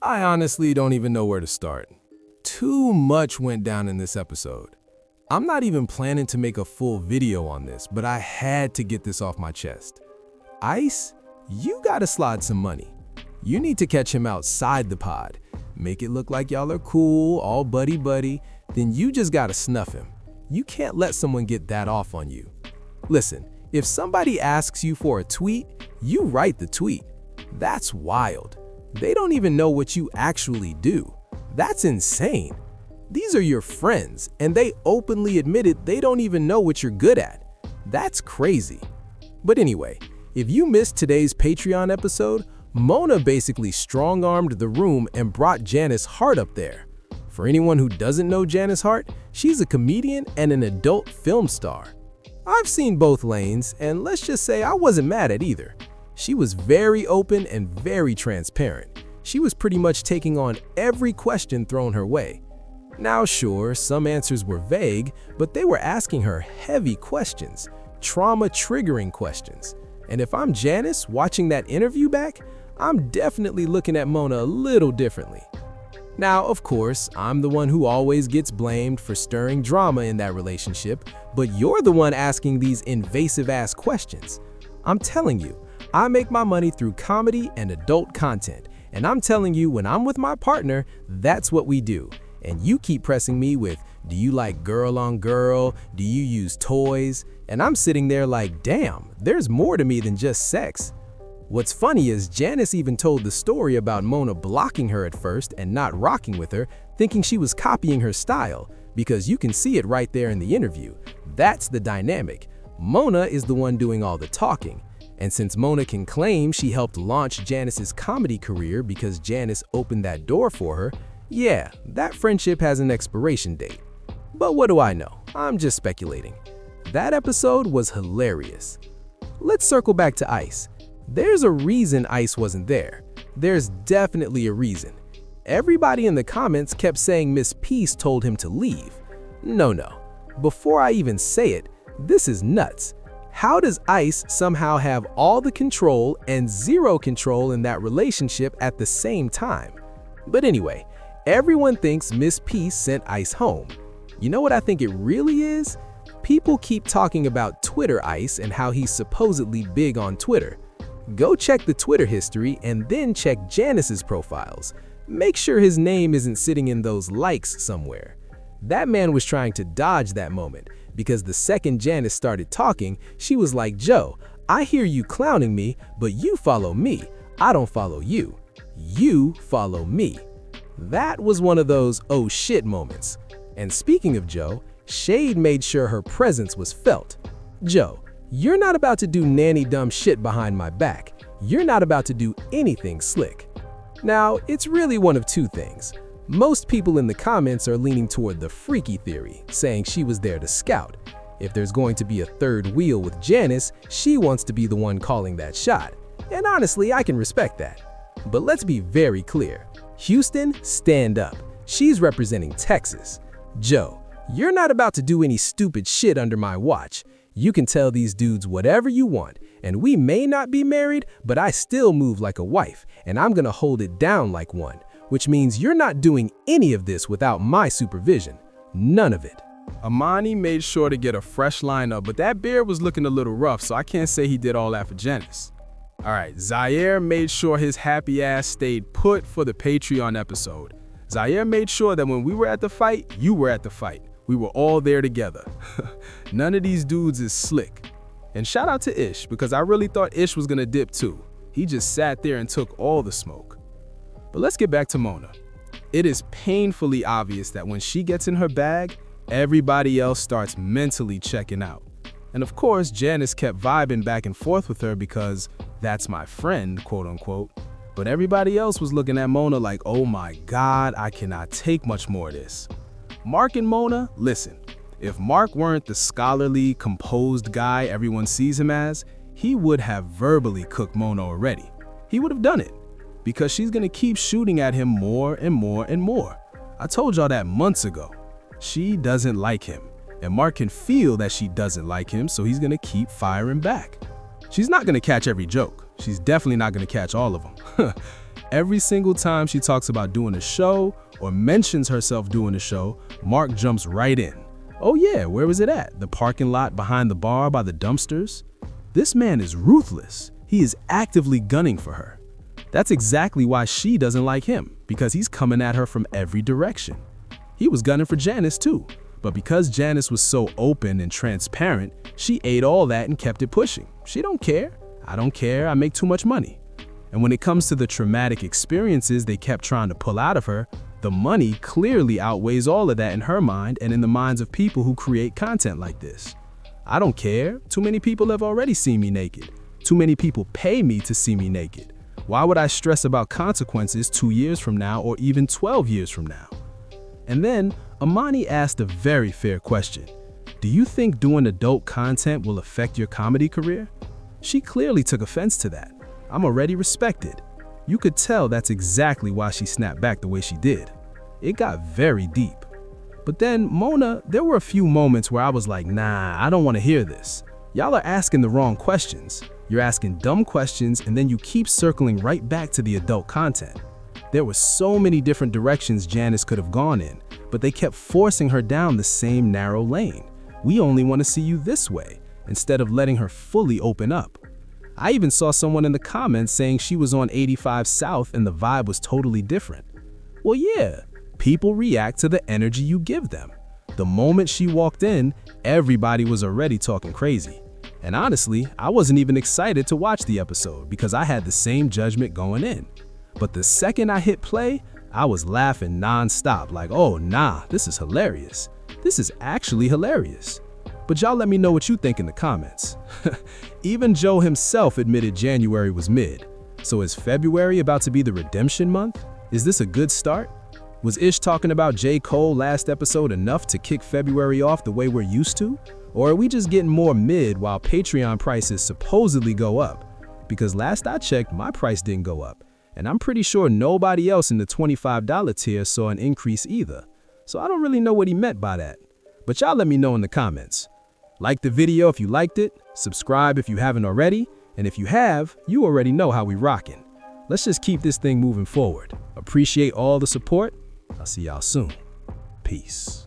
I honestly don't even know where to start. Too much went down in this episode. I'm not even planning to make a full video on this, but I had to get this off my chest. Ice, you gotta slide some money. You need to catch him outside the pod. Make it look like y'all are cool, all buddy-buddy, then you just gotta snuff him. You can't let someone get that off on you. Listen, if somebody asks you for a tweet, you write the tweet. That's wild. They don't even know what you actually do. That's insane. These are your friends, and they openly admitted they don't even know what you're good at. That's crazy. But anyway, if you missed today's Patreon episode, Mona basically strong-armed the room and brought Janice Hart up there. For anyone who doesn't know Janice Hart, she's a comedian and an adult film star. I've seen both lanes, and let's just say I wasn't mad at either. She was very open and very transparent. She was pretty much taking on every question thrown her way. Now sure, some answers were vague, but they were asking her heavy questions, trauma-triggering questions. And if I'm Janice watching that interview back, I'm definitely looking at Mona a little differently. Now, of course, I'm the one who always gets blamed for stirring drama in that relationship, but you're the one asking these invasive-ass questions. I'm telling you, I make my money through comedy and adult content, and I'm telling you when I'm with my partner, that's what we do. And you keep pressing me with, do you like girl on girl? Do you use toys? And I'm sitting there like, damn, there's more to me than just sex. What's funny is Janice even told the story about Mona blocking her at first and not rocking with her, thinking she was copying her style, because you can see it right there in the interview. That's the dynamic. Mona is the one doing all the talking. And since Mona can claim she helped launch Janice's comedy career because Janice opened that door for her, yeah, that friendship has an expiration date. But what do I know? I'm just speculating. That episode was hilarious. Let's circle back to Ice. There's a reason Ice wasn't there. There's definitely a reason. Everybody in the comments kept saying Miss Peace told him to leave. No. Before I even say it, this is nuts. How does Ice somehow have all the control and zero control in that relationship at the same time? But anyway, everyone thinks Miss Peace sent Ice home. You know what I think it really is? People keep talking about Twitter Ice and how he's supposedly big on Twitter. Go check the Twitter history and then check Janice's profiles. Make sure his name isn't sitting in those likes somewhere. That man was trying to dodge that moment because the second Janice started talking, she was like, Joe, I hear you clowning me, but you follow me. I don't follow you. You follow me. That was one of those oh shit moments. And speaking of Joe, Shade made sure her presence was felt. Joe, you're not about to do nanny dumb shit behind my back. You're not about to do anything slick. Now, it's really one of two things. Most people in the comments are leaning toward the freaky theory, saying she was there to scout. If there's going to be a third wheel with Janice, she wants to be the one calling that shot. And honestly, I can respect that. But let's be very clear. Houston, stand up. She's representing Texas. Joe, you're not about to do any stupid shit under my watch. You can tell these dudes whatever you want, and we may not be married, but I still move like a wife, and I'm gonna hold it down like one, which means you're not doing any of this without my supervision. None of it. Amani made sure to get a fresh lineup, but that beard was looking a little rough, so I can't say he did all that for Janice. Alright, Zaire made sure his happy ass stayed put for the Patreon episode. Zaire made sure that when we were at the fight, you were at the fight. We were all there together. None of these dudes is slick. And shout out to Ish, because I really thought Ish was gonna dip too. He just sat there and took all the smoke. But let's get back to Mona. It is painfully obvious that when she gets in her bag, everybody else starts mentally checking out. And of course, Janice kept vibing back and forth with her because that's my friend, quote unquote. But everybody else was looking at Mona like, oh my God, I cannot take much more of this. Mark and Mona, listen, if Mark weren't the scholarly, composed guy everyone sees him as, he would have verbally cooked Mona already. He would have done it, because she's gonna keep shooting at him more and more and more. I told y'all that months ago. She doesn't like him, and Mark can feel that she doesn't like him, so he's gonna keep firing back. She's not gonna catch every joke. She's definitely not gonna catch all of them. Every single time she talks about doing a show or mentions herself doing a show, Mark jumps right in. Oh yeah, where was it at? The parking lot behind the bar by the dumpsters? This man is ruthless. He is actively gunning for her. That's exactly why she doesn't like him, because he's coming at her from every direction. He was gunning for Janice too, but because Janice was so open and transparent, she ate all that and kept it pushing. She don't care. I don't care. I make too much money. And when it comes to the traumatic experiences they kept trying to pull out of her, the money clearly outweighs all of that in her mind and in the minds of people who create content like this. I don't care. Too many people have already seen me naked. Too many people pay me to see me naked. Why would I stress about consequences 2 years from now or even 12 years from now? And then Amani asked a very fair question. Do you think doing adult content will affect your comedy career? She clearly took offense to that. I'm already respected. You could tell that's exactly why she snapped back the way she did. It got very deep. But then, Mona, there were a few moments where I was like, nah, I don't want to hear this. Y'all are asking the wrong questions. You're asking dumb questions and then you keep circling right back to the adult content. There were so many different directions Janice could have gone in, but they kept forcing her down the same narrow lane. We only want to see you this way, instead of letting her fully open up. I even saw someone in the comments saying she was on 85 South and the vibe was totally different. Well, yeah, people react to the energy you give them. The moment she walked in, everybody was already talking crazy. And honestly, I wasn't even excited to watch the episode because I had the same judgment going in. But the second I hit play, I was laughing nonstop like, oh nah, this is hilarious. This is actually hilarious. But y'all let me know what you think in the comments. Even Joe himself admitted January was mid. So is February about to be the redemption month? Is this a good start? Was Ish talking about J. Cole last episode enough to kick February off the way we're used to? Or are we just getting more mid while Patreon prices supposedly go up? Because last I checked, my price didn't go up. And I'm pretty sure nobody else in the $25 tier saw an increase either. So I don't really know what he meant by that. But y'all let me know in the comments. Like the video if you liked it, subscribe if you haven't already, and if you have, you already know how we rockin'. Let's just keep this thing moving forward. Appreciate all the support. I'll see y'all soon. Peace.